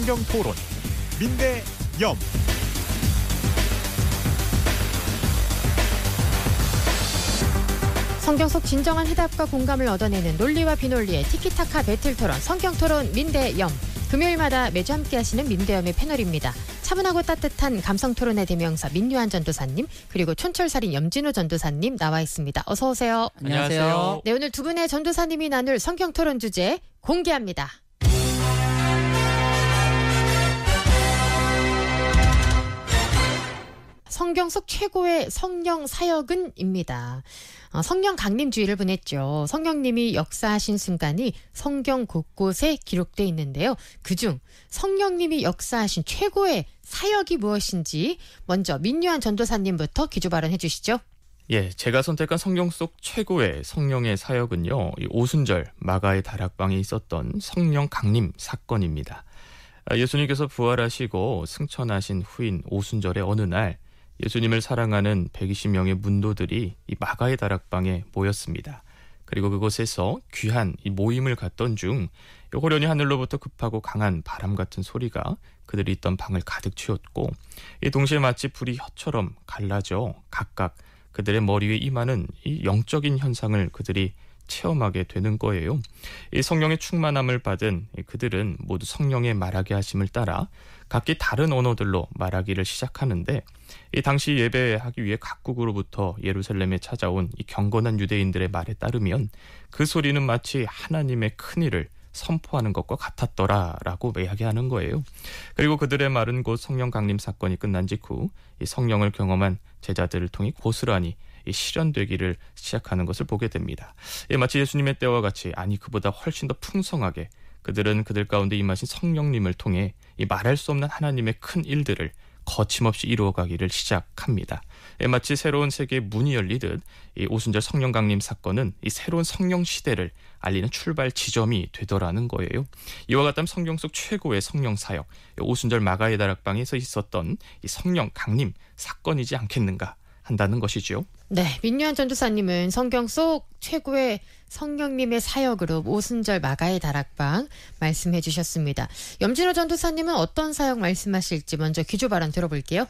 성경토론 민대염. 성경 속 진정한 해답과 공감을 얻어내는 논리와 비논리의 티키타카 배틀토론 성경토론 민대염. 금요일마다 매주 함께하시는 민대염의 패널입니다. 차분하고 따뜻한 감성토론의 대명사 민유한 전도사님, 그리고 촌철살인 염진호 전도사님 나와 있습니다. 어서 오세요. 안녕하세요. 네, 오늘 두 분의 전도사님이 나눌 성경토론 주제 공개합니다. 성경 속 최고의 성령 사역은입니다. 성령 강림주의를 보냈죠. 성령님이 역사하신 순간이 성경 곳곳에 기록돼 있는데요. 그중 성령님이 역사하신 최고의 사역이 무엇인지 먼저 민유한 전도사님부터 기조 발언해 주시죠. 예, 제가 선택한 성경 속 최고의 성령의 사역은요, 이 오순절 마가의 다락방에 있었던 성령 강림 사건입니다. 예수님께서 부활하시고 승천하신 후인 오순절의 어느 날 예수님을 사랑하는 120명의 문도들이 이 마가의 다락방에 모였습니다. 그리고 그곳에서 귀한 이 모임을 갖던 중 호련히 하늘로부터 급하고 강한 바람 같은 소리가 그들이 있던 방을 가득 채웠고, 이 동시에 마치 불이 혀처럼 갈라져 각각 그들의 머리 위에 임하는 이 영적인 현상을 그들이 체험하게 되는 거예요. 이 성령의 충만함을 받은 그들은 모두 성령의 말하게 하심을 따라 각기 다른 언어들로 말하기를 시작하는데, 이 당시 예배하기 위해 각국으로부터 예루살렘에 찾아온 이 경건한 유대인들의 말에 따르면 그 소리는 마치 하나님의 큰일을 선포하는 것과 같았더라라고 이야기하는 거예요. 그리고 그들의 말은 곧 성령 강림 사건이 끝난 직후 이 성령을 경험한 제자들을 통해 고스란히 실현되기를 시작하는 것을 보게 됩니다. 마치 예수님의 때와 같이, 아니 그보다 훨씬 더 풍성하게 그들은 그들 가운데 임하신 성령님을 통해 이 말할 수 없는 하나님의 큰 일들을 거침없이 이루어가기를 시작합니다. 마치 새로운 세계의 문이 열리듯 이 오순절 성령 강림 사건은 이 새로운 성령 시대를 알리는 출발 지점이 되더라는 거예요. 이와 같다면 성경 속 최고의 성령 사역, 오순절 마가의 다락방에서 있었던 이 성령 강림 사건이지 않겠는가 한다는 것이죠. 네, 민유한 전도사님은 성경 속 최고의 성령님의 사역으로 오순절 마가의 다락방 말씀해 주셨습니다. 염진호 전도사님은 어떤 사역 말씀하실지 먼저 기조 발언 들어볼게요.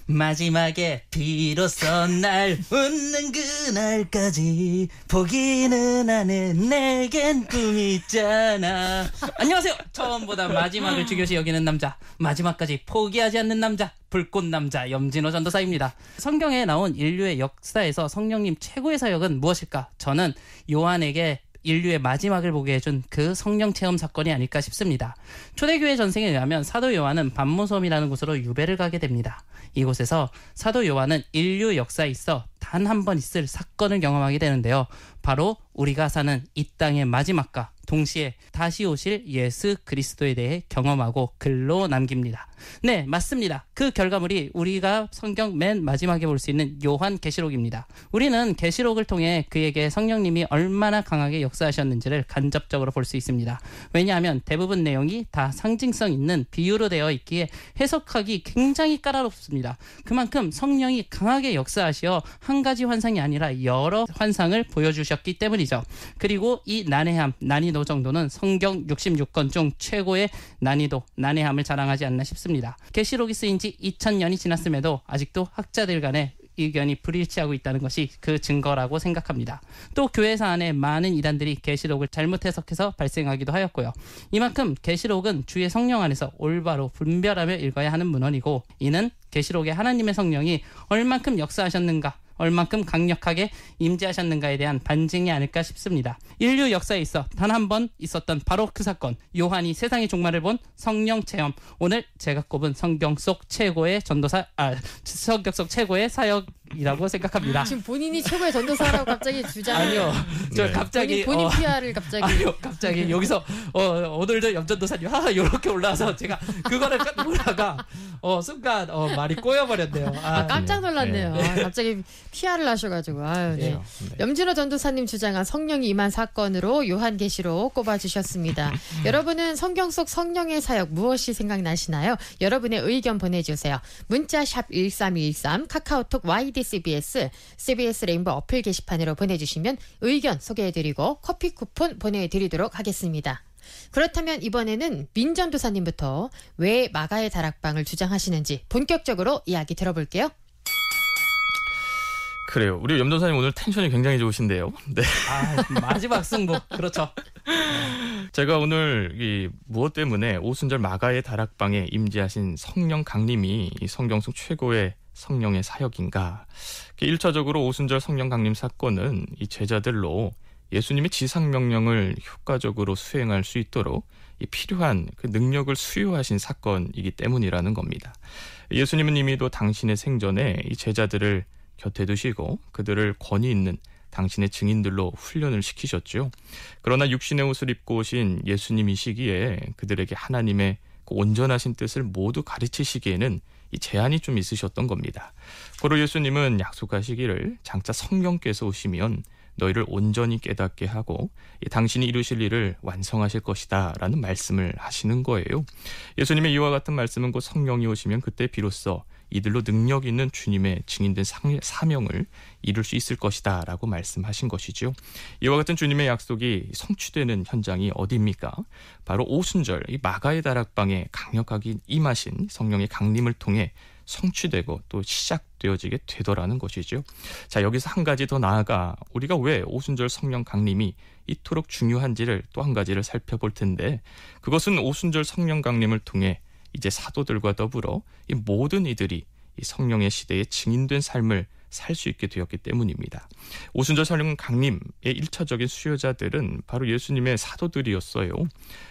마지막에 비로소 날 웃는 그날까지 포기는 안 해, 내겐 꿈이 있잖아. 안녕하세요. 처음보다 마지막을 중요시 여기는 남자, 마지막까지 포기하지 않는 남자, 불꽃 남자 염진호 전도사입니다. 성경에 나온 인류의 역사에서 성령님 최고의 사역은 무엇일까? 저는 요한에게 인류의 마지막을 보게 해준 그 성령 체험 사건이 아닐까 싶습니다. 초대교회 전생에 의하면 사도 요한은 반모섬이라는 곳으로 유배를 가게 됩니다. 이곳에서 사도 요한은 인류 역사에 있어 단 한 번 있을 사건을 경험하게 되는데요. 바로 우리가 사는 이 땅의 마지막과 동시에 다시 오실 예수 그리스도에 대해 경험하고 글로 남깁니다. 네, 맞습니다. 그 결과물이 우리가 성경 맨 마지막에 볼 수 있는 요한계시록입니다. 우리는 계시록을 통해 그에게 성령님이 얼마나 강하게 역사하셨는지를 간접적으로 볼 수 있습니다. 왜냐하면 대부분 내용이 다 상징성 있는 비유로 되어 있기에 해석하기 굉장히 까다롭습니다. 그만큼 성령이 강하게 역사하시어 한 가지 환상이 아니라 여러 환상을 보여주셨기 때문이죠. 그리고 이 난해도 정도는 성경 66권 중 최고의 난해함을 자랑하지 않나 싶습니다. 계시록이 쓰인 지 2000년이 지났음에도 아직도 학자들 간에 의견이 불일치하고 있다는 것이 그 증거라고 생각합니다. 또 교회사 안에 많은 이단들이 계시록을 잘못 해석해서 발생하기도 하였고요. 이만큼 계시록은 주의 성령 안에서 올바로 분별하며 읽어야 하는 문헌이고, 이는 계시록에 하나님의 성령이 얼만큼 역사하셨는가, 얼만큼 강력하게 임재하셨는가에 대한 반증이 아닐까 싶습니다. 인류 역사에 있어 단 한 번 있었던 바로 그 사건, 요한이 세상의 종말을 본 성령 체험. 오늘 제가 꼽은 성경 속 최고의 성경 속 최고의 사역이라고 생각합니다. 지금 본인이 최고의 전도사라고 갑자기 주장을. 아니요, 저 갑자기 본인 PR을 갑자기. 아니요, 갑자기 여기서 오늘도 염전도사님 이렇게 올라와서 제가 그거를 보다가 순간 말이 꼬여버렸네요. 깜짝 놀랐네요. 갑자기 PR을 하셔가지고. 아유, 네. 염진호 전도사님 주장한 성령이 임한 사건으로 요한계시록 꼽아주셨습니다. 여러분은 성경 속 성령의 사역 무엇이 생각나시나요? 여러분의 의견 보내주세요. 문자 샵 1313, 카카오톡 YDCBS, CBS 레인보 어플 게시판으로 보내주시면 의견 소개해드리고 커피 쿠폰 보내드리도록 하겠습니다. 그렇다면 이번에는 민전도사님부터 왜 마가의 다락방을 주장하시는지 본격적으로 이야기 들어볼게요. 그래요. 우리 염전사님 오늘 텐션이 굉장히 좋으신데요. 네. 마지막 승부. 그렇죠. 제가 오늘 무엇 때문에 오순절 마가의 다락방에 임재하신 성령 강림이 이 성경 속 최고의 성령의 사역인가. 1차적으로 오순절 성령 강림 사건은 이 제자들로 예수님의 지상명령을 효과적으로 수행할 수 있도록 이 필요한 그 능력을 수요하신 사건이기 때문이라는 겁니다. 예수님은 이미도 당신의 생전에 이 제자들을 곁에 두시고 그들을 권위 있는 당신의 증인들로 훈련을 시키셨죠. 그러나 육신의 옷을 입고 오신 예수님이시기에 그들에게 하나님의 그 온전하신 뜻을 모두 가르치시기에는 이 제한이 좀 있으셨던 겁니다. 고로 예수님은 약속하시기를 장차 성령께서 오시면 너희를 온전히 깨닫게 하고 당신이 이루실 일을 완성하실 것이다 라는 말씀을 하시는 거예요. 예수님의 이와 같은 말씀은 곧 성령이 오시면 그때 비로소 이들로 능력 있는 주님의 증인된 사명을 이룰 수 있을 것이다 라고 말씀하신 것이죠. 이와 같은 주님의 약속이 성취되는 현장이 어디입니까? 바로 오순절 이 마가의 다락방에 강력하게 임하신 성령의 강림을 통해 성취되고 또 시작되어지게 되더라는 것이죠. 자, 여기서 한 가지 더 나아가 우리가 왜 오순절 성령 강림이 이토록 중요한지를 또 한 가지를 살펴볼 텐데, 그것은 오순절 성령 강림을 통해 이제 사도들과 더불어 이 모든 이들이 이 성령의 시대에 증인된 삶을 살 수 있게 되었기 때문입니다. 오순절 성령 강림의 1차적인 수요자들은 바로 예수님의 사도들이었어요.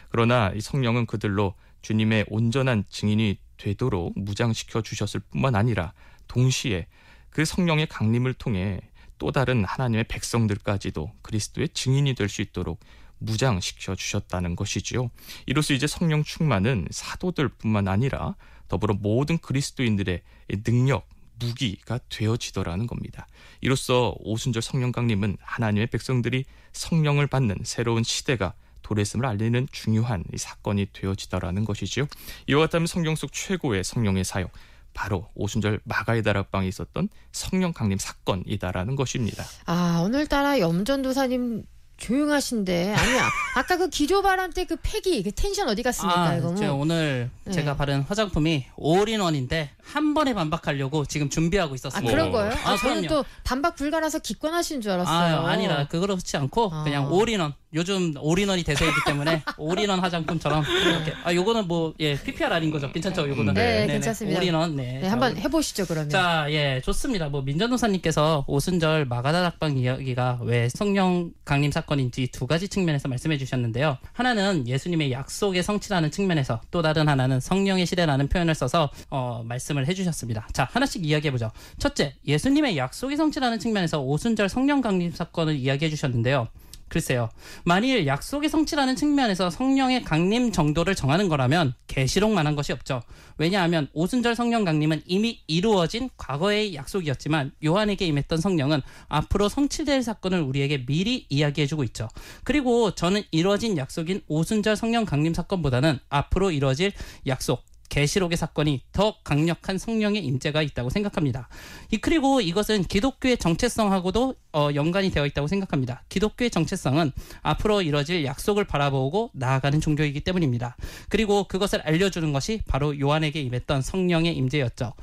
그러나 이 성령은 그들로 주님의 온전한 증인이 되도록 무장시켜 주셨을 뿐만 아니라 동시에 그 성령의 강림을 통해 또 다른 하나님의 백성들까지도 그리스도의 증인이 될 수 있도록 무장시켜 주셨다는 것이지요. 이로써 이제 성령 충만은 사도들뿐만 아니라 더불어 모든 그리스도인들의 능력, 무기가 되어지더라는 겁니다. 이로써 오순절 성령 강림은 하나님의 백성들이 성령을 받는 새로운 시대가 도래했음을 알리는 중요한 사건이 되어지더라는 것이지요. 이와 같다면 성경 속 최고의 성령의 사역, 바로 오순절 마가의 다락방에 있었던 성령 강림 사건이다라는 것입니다. 오늘따라 염전도사님 조용하신데, 아니야. 아까 그 기조바람 때 그 패기, 그 텐션 어디 갔습니까? 이거 뭐. 오늘 제가 바른 화장품이 올인원인데 한 번에 반박하려고 지금 준비하고 있었습니다. 그런 거예요? 저는 그럼요. 또 반박 불가라서 기권하신 줄 알았어요. 아니라 그렇지 않고 그냥 올인원. 요즘 올인원이 대세이기 때문에 올인원 화장품처럼 이렇게. 요거는 PPR 아닌 거죠? 괜찮죠? 요거는. 네, 괜찮습니다. 올인원. 네, 한번 해보시죠 그러면. 자, 좋습니다. 민전도사님께서 오순절 마가다락방 이야기가 왜 성령 강림 사건인지 두 가지 측면에서 말씀해 주셨는데요. 하나는 예수님의 약속의 성취라는 측면에서, 또 다른 하나는 성령의 시대라는 표현을 써서 말씀을 해주셨습니다. 자, 하나씩 이야기해보죠. 첫째, 예수님의 약속의 성취라는 측면에서 오순절 성령 강림 사건을 이야기해 주셨는데요. 글쎄요. 만일 약속의 성취라는 측면에서 성령의 강림 정도를 정하는 거라면 계시록만 한 것이 없죠. 왜냐하면 오순절 성령 강림은 이미 이루어진 과거의 약속이었지만 요한에게 임했던 성령은 앞으로 성취될 사건을 우리에게 미리 이야기해주고 있죠. 그리고 저는 이루어진 약속인 오순절 성령 강림 사건보다는 앞으로 이루어질 약속, 계시록의 사건이 더 강력한 성령의 임재가 있다고 생각합니다. 그리고 이것은 기독교의 정체성하고도 연관이 되어 있다고 생각합니다. 기독교의 정체성은 앞으로 이뤄질 약속을 바라보고 나아가는 종교이기 때문입니다. 그리고 그것을 알려주는 것이 바로 요한에게 임했던 성령의 임재였죠.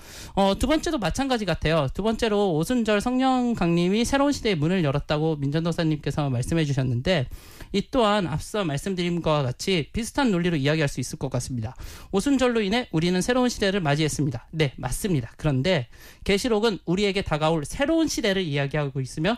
두 번째도 마찬가지 같아요. 두 번째로 오순절 성령 강림이 새로운 시대의 문을 열었다고 민전도사님께서 말씀해 주셨는데, 이 또한 앞서 말씀드린 것과 같이 비슷한 논리로 이야기할 수 있을 것 같습니다. 오순절로 인해 우리는 새로운 시대를 맞이했습니다. 네, 맞습니다. 그런데 계시록은 우리에게 다가올 새로운 시대를 이야기하고 있으며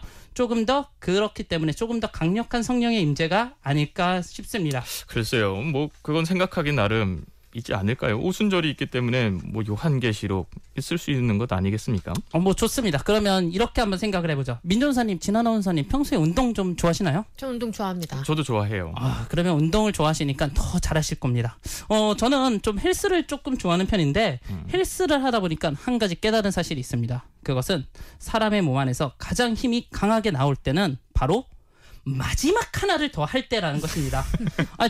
그렇기 때문에 조금 더 강력한 성령의 임재가 아닐까 싶습니다. 글쎄요. 그건 생각하기 나름 있지 않을까요? 오순절이 있기 때문에 요한계시록 쓸 수 있는 것 아니겠습니까? 좋습니다. 그러면 이렇게 한번 생각을 해보죠. 민전사님, 진아나운서님 평소에 운동 좀 좋아하시나요? 저 운동 좋아합니다. 저도 좋아해요. 그러면 운동을 좋아하시니까 더 잘하실 겁니다. 저는 좀 헬스를 조금 좋아하는 편인데 헬스를 하다 보니까 한 가지 깨달은 사실이 있습니다. 그것은 사람의 몸 안에서 가장 힘이 강하게 나올 때는 바로 마지막 하나를 더 할 때라는 것입니다.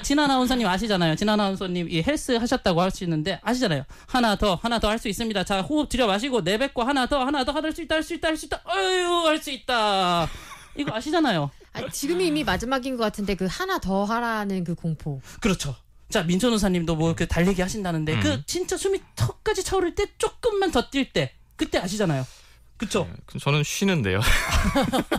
진아나운서님 아시잖아요. 진아나운서님 이 헬스 하셨다고 하시는데 아시잖아요. 하나 더 할 수 있습니다. 자, 호흡 들여 마시고 내뱉고 하나 더 할 수 있다. 할 수 있다. 할 수 있다. 이거 아시잖아요. 지금이 이미 마지막인 것 같은데 그 하나 더 하라는 그 공포. 그렇죠. 자, 민천호사님도 뭐 그 달리기 하신다는데 그 진짜 숨이 턱까지 차오를 때 조금만 더 뛸 때 그때 아시잖아요. 그쵸? 저는 쉬는데요.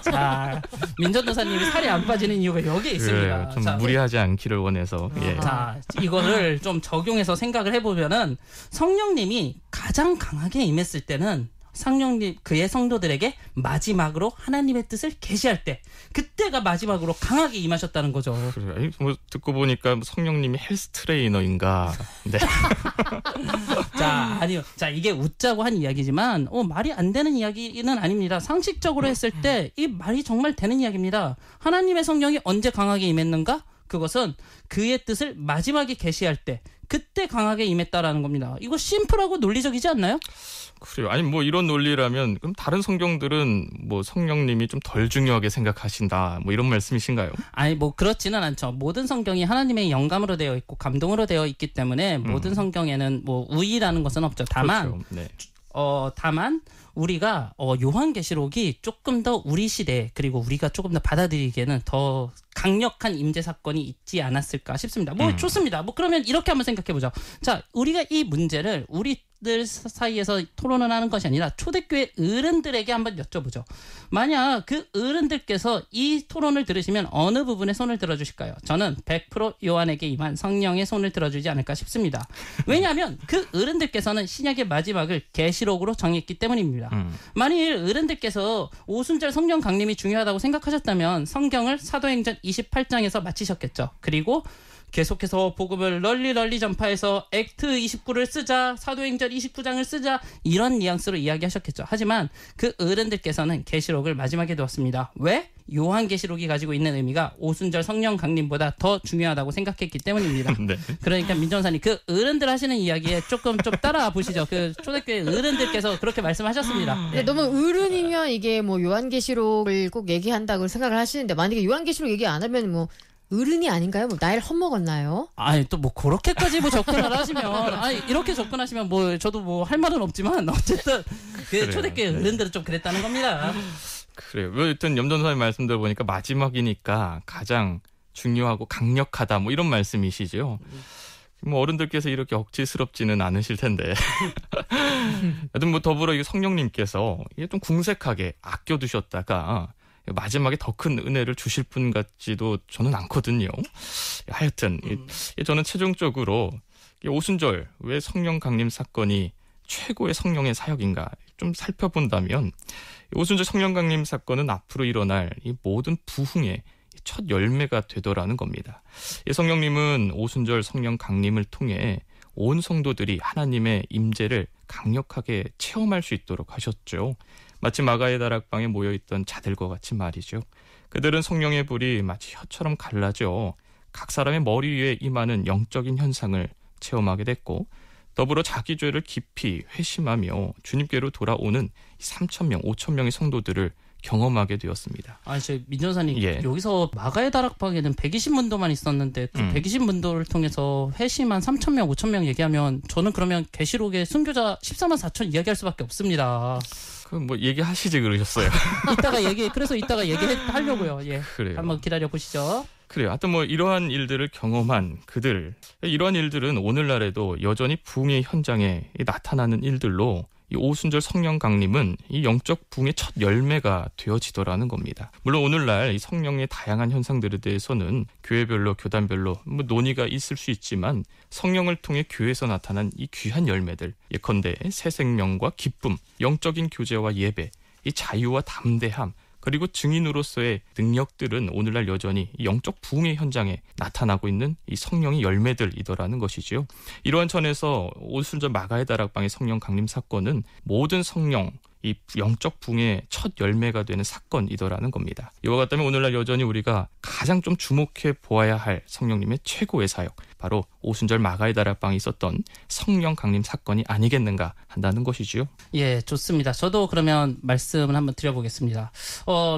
자, 민전도사님이 살이 안 빠지는 이유가 여기에 있습니다. 좀 자, 무리하지 않기를 원해서. 예. 자, 이거를 좀 적용해서 생각을 해보면은 성령님이 가장 강하게 임했을 때는 성령님 그의 성도들에게 마지막으로 하나님의 뜻을 계시할 때 그때가 마지막으로 강하게 임하셨다는 거죠. 그래요. 뭐 듣고 보니까 성령님이 헬스 트레이너인가. 네. 자, 아니요. 자, 이게 웃자고 한 이야기지만 말이 안 되는 이야기는 아닙니다. 상식적으로 했을 때 이 말이 정말 되는 이야기입니다. 하나님의 성령이 언제 강하게 임했는가? 그것은 그의 뜻을 마지막에 계시할 때 그때 강하게 임했다라는 겁니다. 이거 심플하고 논리적이지 않나요? 그래요. 아니 뭐 이런 논리라면 그럼 다른 성경들은 뭐 성령님이 좀 덜 중요하게 생각하신다 뭐 이런 말씀이신가요? 아니 뭐 그렇지는 않죠. 모든 성경이 하나님의 영감으로 되어 있고 감동으로 되어 있기 때문에 모든 성경에는 뭐 우위라는 것은 없죠. 다만 그렇죠. 네. 다만 우리가 요한계시록이 조금 더 우리 시대 그리고 우리가 조금 더 받아들이기에는 더 강력한 임재 사건이 있지 않았을까 싶습니다. 뭐 좋습니다. 뭐 그러면 이렇게 한번 생각해 보죠. 자, 우리가 이 문제를 우리들 사이에서 토론을 하는 것이 아니라 초대교회 어른들에게 한번 여쭤보죠. 만약 그 어른들께서 이 토론을 들으시면 어느 부분에 손을 들어주실까요? 저는 100% 요한에게 임한 성령의 손을 들어주지 않을까 싶습니다. 왜냐하면 그 어른들께서는 신약의 마지막을 계시록으로 정했기 때문입니다. 만일 어른들께서 오순절 성령 강림이 중요하다고 생각하셨다면 성경을 사도행전 28장에서 마치셨겠죠. 그리고 계속해서 복음을 널리 전파해서 액트 29를 쓰자, 사도행전 29장을 쓰자 이런 뉘앙스로 이야기하셨겠죠. 하지만 그 어른들께서는 계시록을 마지막에 두었습니다. 왜? 요한계시록이 가지고 있는 의미가 오순절 성령 강림보다 더 중요하다고 생각했기 때문입니다. 네. 그러니까 민정사님 그 어른들 하시는 이야기에 조금 좀 따라와 보시죠. 그 초대교회 어른들께서 그렇게 말씀하셨습니다. 네, 너무 어른이면 이게 뭐 요한계시록을 꼭 얘기한다고 생각을 하시는데 만약에 요한계시록 얘기 안 하면 뭐 어른이 아닌가요? 뭐 나이를 헛먹었나요? 아니 또 뭐 그렇게까지 뭐 접근을 하시면 이렇게 접근하시면 뭐 저도 뭐 할 말은 없지만 어쨌든 그 초대교회 어른들은 좀 그랬다는 겁니다. 그래요. 여튼 염전사님 말씀 들어보니까 마지막이니까 가장 중요하고 강력하다 뭐 이런 말씀이시죠. 뭐 어른들께서 이렇게 억지스럽지는 않으실 텐데. 여튼 뭐 더불어 이 성령님께서 이게 좀 궁색하게 아껴두셨다가 마지막에 더 큰 은혜를 주실 분 같지도 저는 않거든요. 하여튼 저는 최종적으로 오순절 왜 성령 강림 사건이 최고의 성령의 사역인가 좀 살펴본다면 오순절 성령 강림 사건은 앞으로 일어날 이 모든 부흥의 첫 열매가 되더라는 겁니다. 성령님은 오순절 성령 강림을 통해 온 성도들이 하나님의 임재를 강력하게 체험할 수 있도록 하셨죠. 마치 마가의 다락방에 모여있던 자들과 같이 말이죠. 그들은 성령의 불이 마치 혀처럼 갈라져 각 사람의 머리 위에 임하는 영적인 현상을 체험하게 됐고 더불어 자기 죄를 깊이 회심하며 주님께로 돌아오는 3,000명, 5,000명의 성도들을 경험하게 되었습니다. 저 민전사님 여기서 마가의 다락방에는 120문도만 있었는데 그 120문도를 통해서 회심한 3,000명, 5,000명 얘기하면 저는 그러면 계시록의 순교자 14만 4천 이야기할 수밖에 없습니다. 그럼 뭐 얘기하시지 그러셨어요. 그래서 이따가 얘기하려고요. 예. 그래요. 한번 기다려 보시죠. 그래요. 하여튼 뭐 이러한 일들을 경험한 그들, 이러한 일들은 오늘날에도 여전히 부흥의 현장에 나타나는 일들로 이 오순절 성령 강림은 이 영적 부흥의 첫 열매가 되어지더라는 겁니다. 물론 오늘날 이 성령의 다양한 현상들에 대해서는 교회별로 교단별로 뭐 논의가 있을 수 있지만 성령을 통해 교회에서 나타난 이 귀한 열매들, 예컨대 새 생명과 기쁨, 영적인 교제와 예배, 이 자유와 담대함, 그리고 증인으로서의 능력들은 오늘날 여전히 영적 부흥의 현장에 나타나고 있는 이 성령의 열매들이더라는 것이지요. 이러한 천에서 오순절 마가의 다락방의 성령 강림 사건은 모든 성령, 이 영적 부흥의 첫 열매가 되는 사건이더라는 겁니다. 이와 같다면 오늘날 여전히 우리가 가장 좀 주목해 보아야 할 성령님의 최고의 사역, 바로 오순절 마가의 다락방에 있었던 성령 강림 사건이 아니겠는가 한다는 것이지요. 예, 좋습니다. 저도 그러면 말씀을 한번 드려보겠습니다.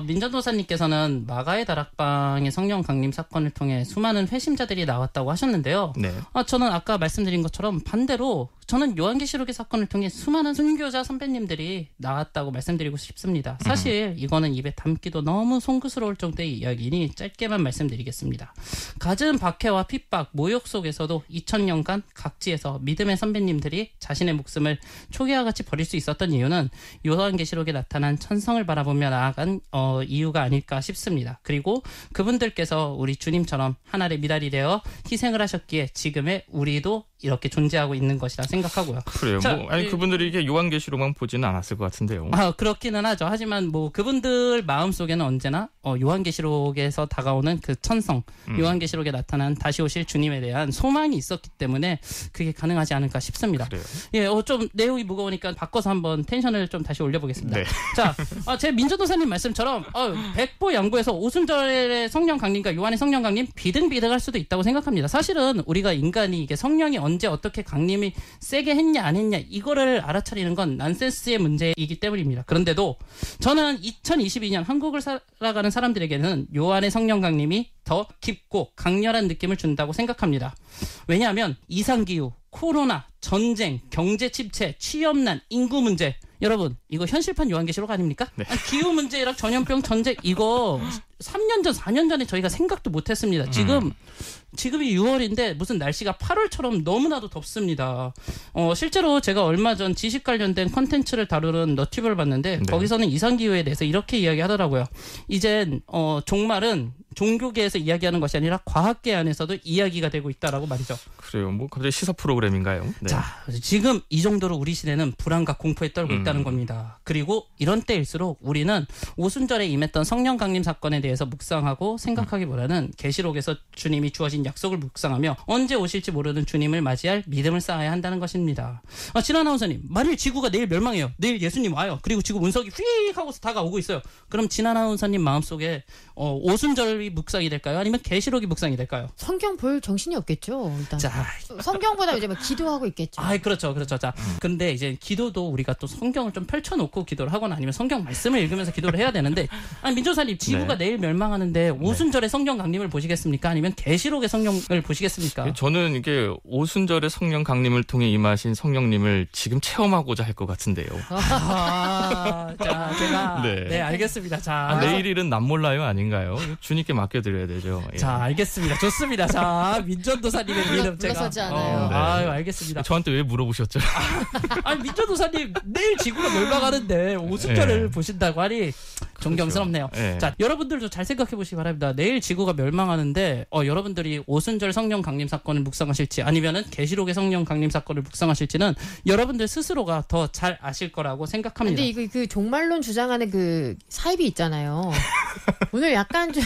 민전도사님께서는 마가의 다락방의 성령 강림 사건을 통해 수많은 회심자들이 나왔다고 하셨는데요. 네. 저는 아까 말씀드린 것처럼 반대로 저는 요한계시록의 사건을 통해 수많은 순교자 선배님들이 나왔다고 말씀드리고 싶습니다. 사실 이거는 입에 담기도 너무 송구스러울 정도의 이야기니 짧게만 말씀드리겠습니다. 갖은 박해와 핍박, 모욕 속에서도 2000년간 각지에서 믿음의 선배님들이 자신의 목숨을 초기와 같이 버릴 수 있었던 이유는 요한계시록에 나타난 천성을 바라보며 나아간 이유가 아닐까 싶습니다. 그리고 그분들께서 우리 주님처럼 하늘의 미달이 되어 희생을 하셨기에 지금의 우리도 이렇게 존재하고 있는 것이라 생각하고요. 그래요. 자, 그분들이 이게 요한계시록만 보지는 않았을 것 같은데요. 그렇기는 하죠. 하지만 그분들 마음속에는 언제나 요한계시록에서 다가오는 그 천성, 요한계시록에 나타난 다시 오실 주님에 대한 소망이 있었기 때문에 그게 가능하지 않을까 싶습니다. 그래요. 예, 좀 내용이 무거우니까 바꿔서 한번 텐션을 좀 다시 올려보겠습니다. 네. 자, 제 민조도사님 말씀처럼 백보 양보해서 오순절의 성령 강림과 요한의 성령 강림 비등비등할 수도 있다고 생각합니다. 사실은 우리가 인간이 이게 성령이 언제 어떻게 강림이 세게 했냐 안 했냐 이거를 알아차리는 건 난센스의 문제이기 때문입니다. 그런데도 저는 2022년 한국을 살아가는 사람들에게는 요한의 성령 강림이 더 깊고 강렬한 느낌을 준다고 생각합니다. 왜냐하면 이상기후, 코로나, 전쟁, 경제 침체, 취업난, 인구 문제 여러분 이거 현실판 요한계시록 아닙니까? 네. 기후 문제랑 전염병, 전쟁 이거 3년 전, 4년 전에 저희가 생각도 못했습니다. 지금이 6월인데 무슨 날씨가 8월처럼 너무나도 덥습니다. 실제로 제가 얼마 전 지식 관련된 콘텐츠를 다루는 너튜브를 봤는데 네. 거기서는 이상기후에 대해서 이렇게 이야기하더라고요. 이젠 종말은 종교계에서 이야기하는 것이 아니라 과학계 안에서도 이야기가 되고 있다라고 말이죠. 그래요. 갑자기 시사 프로그램인가요? 네. 자, 지금 이 정도로 우리 시대는 불안과 공포에 떨고 있다는 겁니다. 그리고 이런 때일수록 우리는 오순절에 임했던 성령 강림 사건에 대해서 묵상하고 생각하기보다는 계시록에서 주님이 주어진 약속을 묵상하며 언제 오실지 모르는 주님을 맞이할 믿음을 쌓아야 한다는 것입니다. 진 아나운서님, 만일 지구가 내일 멸망해요. 내일 예수님 와요. 그리고 지구 운석이 휙 하고서 다가오고 있어요. 그럼 진 아나운서님 마음속에 오순절이 묵상이 될까요? 아니면 계시록이 묵상이 될까요? 성경 볼 정신이 없겠죠. 일단 자, 성경보다 이제 막 기도하고 있겠죠. 그렇죠. 자, 근데 이제 기도도 우리가 또 성경을 좀 펼쳐놓고 기도를 하거나 아니면 성경 말씀을 읽으면서 기도를 해야 되는데, 민조사님 지구가 내일 멸망하는데 오순절의 성령 강림을 보시겠습니까? 아니면 계시록의 성령을 보시겠습니까? 저는 이게 오순절의 성령 강림을 통해 임하신 성령님을 지금 체험하고자 할 것 같은데요. 자, 제가 네. 알겠습니다. 자, 내일 일은 남 몰라요 아닌가요? 주님께 맡겨드려야 되죠. 예. 자, 알겠습니다. 좋습니다. 자, 민전도사님의 믿음 제가 물러서지 않아요. 네. 알겠습니다. 저한테 왜 물어보셨죠? 민전도사님 내일 지구가 멸망하는데 오순절을 보신다고 하니 존경스럽네요. 네. 자, 여러분들도 잘 생각해 보시기 바랍니다. 내일 지구가 멸망하는데 여러분들이 오순절 성령 강림 사건을 묵상하실지 아니면은 계시록의 성령 강림 사건을 묵상하실지는 여러분들 스스로가 더 잘 아실 거라고 생각합니다. 근데 이거 그 종말론 주장하는 그 사입이 있잖아요. 오늘 약간 좀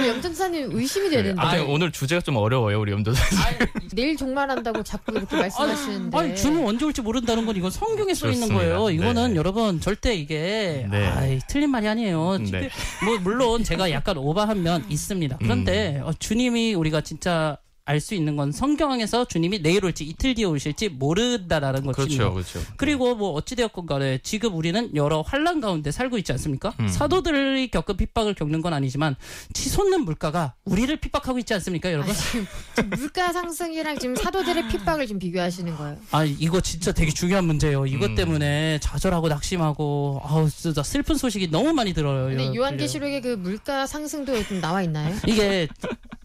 염전사님 의심이 되는데. 오늘 주제가 좀 어려워요, 우리 염전사님. 내일 종말한다고 자꾸 이렇게 말씀하시는데. 주는 언제 올지 모른다는 건 이건 성경에 써 있는 좋습니다. 거예요. 이거는 네. 여러분 절대 이게 틀린 말이 아니에요. 네. 물론 제가 약간 오버한 면 있습니다. 그런데 주님이 우리가 진짜 알 수 있는 건 성경에서 주님이 내일 올지 이틀 뒤에 오실지 모른다라는 것입니다. 그렇죠. 그리고 어찌되었건 간에 지금 우리는 여러 환란 가운데 살고 있지 않습니까? 사도들이 겪은 핍박을 겪는 건 아니지만 치솟는 물가가 우리를 핍박하고 있지 않습니까, 여러분? 지금 물가 상승이랑 지금 사도들의 핍박을 좀 비교하시는 거예요. 이거 진짜 되게 중요한 문제예요. 이것 때문에 좌절하고 낙심하고 진짜 슬픈 소식이 너무 많이 들어요. 근데 요한계시록에 그 물가 상승도 좀 나와 있나요? 이게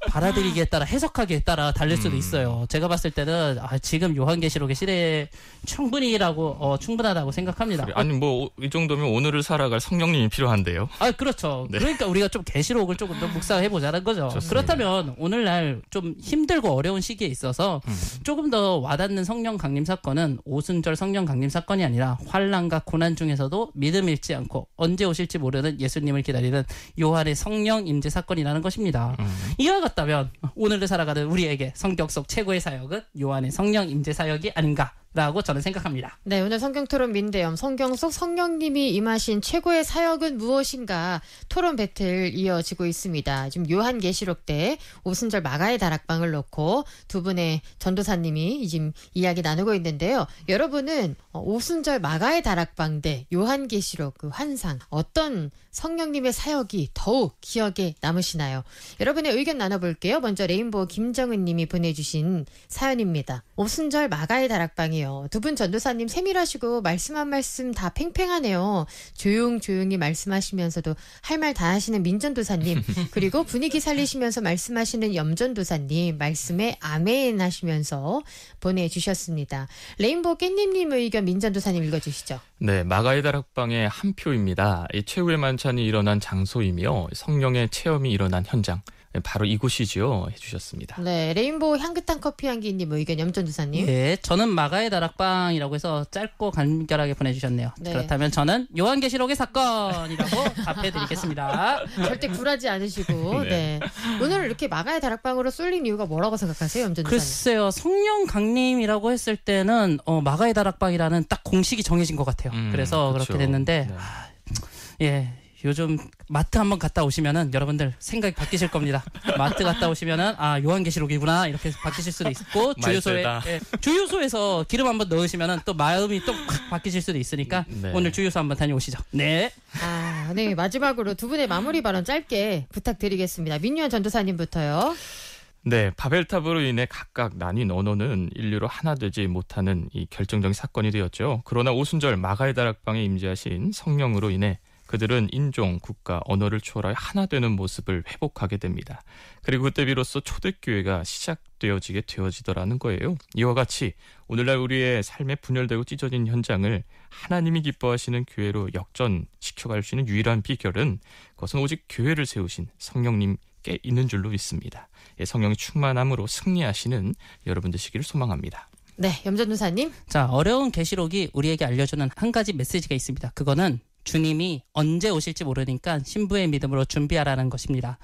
받아들이기에 따라 해석하기에 따라 다를 수도 있어요. 제가 봤을 때는 지금 요한계시록의 시대에 충분하다고 생각합니다. 아니 이 정도면 오늘을 살아갈 성령님이 필요한데요. 그렇죠. 네. 그러니까 우리가 좀 계시록을 조금 더 묵상해 보자는 거죠. 좋습니다. 그렇다면 오늘날 좀 힘들고 어려운 시기에 있어서 조금 더 와닿는 성령 강림 사건은 오순절 성령 강림 사건이 아니라 환난과 고난 중에서도 믿음 잃지 않고 언제 오실지 모르는 예수님을 기다리는 요한의 성령 임재 사건이라는 것입니다. 이와 같다면 오늘을 살아가는 우리에게 성경 속 최고의 사역은 요한의 성령 임재 사역이 아닌가 라고 저는 생각합니다. 네, 오늘 성경토론 민대염 성경 속 성령님이 임하신 최고의 사역은 무엇인가 토론 배틀 이어지고 있습니다. 지금 요한계시록 때 오순절 마가의 다락방을 놓고 두 분의 전도사님이 지금 이야기 나누고 있는데요. 여러분은 오순절 마가의 다락방 대 요한계시록 그 환상 어떤 성령님의 사역이 더욱 기억에 남으시나요? 여러분의 의견 나눠볼게요. 먼저 레인보우 김정은 님이 보내주신 사연입니다. 오순절 마가의 다락방이요. 두 분 전도사님 세밀하시고 말씀 한 말씀 다 팽팽하네요. 조용히 말씀하시면서도 할 말 다 하시는 민전도사님 그리고 분위기 살리시면서 말씀하시는 염전도사님 말씀에 아멘 하시면서 보내주셨습니다. 레인보우 깻잎님 의견 민전도사님 읽어주시죠. 네, 마가의 다락방의 한 표입니다. 이 최후의 만찬이 일어난 장소이며 성령의 체험이 일어난 현장. 바로 이곳이지요. 해주셨습니다. 네, 레인보우 향긋한 커피 향기님 의견 염전도사님. 네, 저는 마가의 다락방이라고 해서 짧고 간결하게 보내주셨네요. 네. 그렇다면 저는 요한계시록의 사건이라고 답해드리겠습니다. 절대 굴하지 않으시고. 네. 오늘 이렇게 마가의 다락방으로 쏠린 이유가 뭐라고 생각하세요, 염전도사님? 글쎄요, 성령 강림이라고 했을 때는 마가의 다락방이라는 딱 공식이 정해진 것 같아요. 그래서 그렇죠. 그렇게 됐는데 네. 예. 요즘 마트 한번 갔다 오시면은 여러분들 생각이 바뀌실 겁니다. 마트 갔다 오시면은 요한계시록이구나 이렇게 바뀌실 수도 있고 주유소에서 기름 한번 넣으시면은 또 마음이 또 확 바뀌실 수도 있으니까 네. 오늘 주유소 한번 다녀오시죠. 네. 네, 마지막으로 두 분의 마무리 발언 짧게 부탁드리겠습니다. 민유한 전도사님부터요. 네, 바벨탑으로 인해 각각 나뉜 언어는 인류로 하나 되지 못하는 이 결정적인 사건이 되었죠. 그러나 오순절 마가의 다락방에 임재하신 성령으로 인해 그들은 인종, 국가, 언어를 초월하여 하나 되는 모습을 회복하게 됩니다. 그리고 그때 비로소 초대교회가 시작되어지더라는 거예요. 이와 같이 오늘날 우리의 삶에 분열되고 찢어진 현장을 하나님이 기뻐하시는 교회로 역전시켜갈 수 있는 유일한 비결은 그것은 오직 교회를 세우신 성령님께 있는 줄로 믿습니다. 성령의 충만함으로 승리하시는 여러분 되시기를 소망합니다. 네, 염전도사님. 자, 어려운 계시록이 우리에게 알려주는 한 가지 메시지가 있습니다. 그거는 주님이 언제 오실지 모르니까 신부의 믿음으로 준비하라는 것입니다.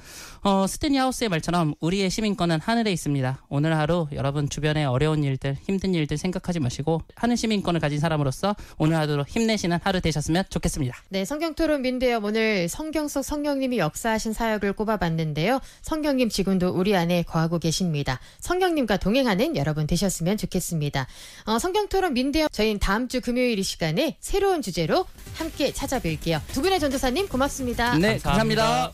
스테니 하우스의 말처럼 우리의 시민권은 하늘에 있습니다. 오늘 하루 여러분 주변의 어려운 일들, 힘든 일들 생각하지 마시고 하늘 시민권을 가진 사람으로서 오늘 하루 힘내시는 하루 되셨으면 좋겠습니다. 네, 성경토론 민대요. 오늘 성경 속 성령님이 역사하신 사역을 꼽아봤는데요. 성령님 지금도 우리 안에 거하고 계십니다. 성령님과 동행하는 여러분 되셨으면 좋겠습니다. 성경토론 민대요. 저희는 다음 주 금요일 이 시간에 새로운 주제로 함께 찾아뵐게요. 두 분의 전도사님 고맙습니다. 네, 감사합니다.